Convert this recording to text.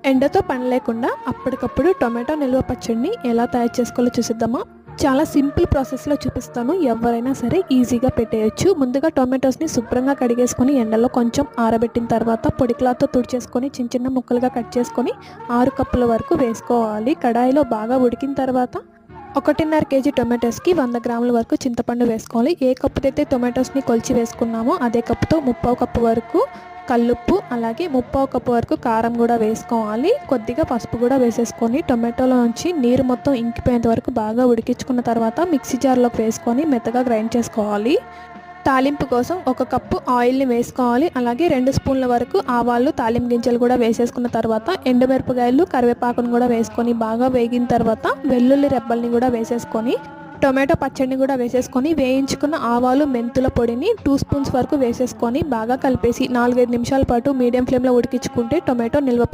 ఎండతో పని లేకుండా అప్పటికప్పుడు టొమాటో నిల్వ పచ్చడిని ఎలా తయారు చేసుకోవాలో చూసిద్దామా. చాలా సింపుల్ ప్రాసెస్లో చూపిస్తాను. ఎవరైనా సరే ఈజీగా పెట్టేయచ్చు. ముందుగా టొమాటోస్ని శుభ్రంగా కడిగేసుకొని ఎండలో కొంచెం ఆరబెట్టిన తర్వాత పొడి క్లాత్తో తుడిచేసుకొని చిన్న చిన్న ముక్కలుగా కట్ చేసుకొని 6 కప్పుల వరకు వేసుకోవాలి. కడాయిలో బాగా ఉడికిన తర్వాత 1.5 కేజీ టొమాటోస్కి 100 గ్రాముల వరకు చింతపండు వేసుకోవాలి. ఏ కప్పుతో అయితే టొమాటోస్ని కొలిచి వేసుకున్నామో అదే కప్పుతో 3/4 కప్పు వరకు కల్లుప్పు, అలాగే 3/4 కప్పు వరకు కారం కూడా వేసుకోవాలి. కొద్దిగా పసుపు కూడా వేసేసుకొని టొమాటోలో నుంచి నీరు మొత్తం ఇంకిపోయేంత వరకు బాగా ఉడికించుకున్న తర్వాత మిక్సీ జార్లోకి వేసుకొని మెత్తగా గ్రైండ్ చేసుకోవాలి. తాలింపు కోసం 1 కప్పు ఆయిల్ని వేసుకోవాలి. అలాగే 2 స్పూన్ల వరకు ఆవాలు, తాలింపు గింజలు కూడా వేసేసుకున్న తర్వాత ఎండుమిరపకాయలు, కరివేపాకును కూడా వేసుకొని బాగా వేగిన తర్వాత వెల్లుల్లి రెబ్బల్ని కూడా వేసేసుకొని టొమాటో పచ్చడిని కూడా వేసేసుకొని వేయించుకున్న ఆవాలు, మెంతుల పొడిని 2 స్పూన్స్ వరకు వేసేసుకొని బాగా కలిపేసి 4-5 నిమిషాల పాటు మీడియం ఫ్లేమ్లో ఉడికించుకుంటే టొమాటో నిల్వ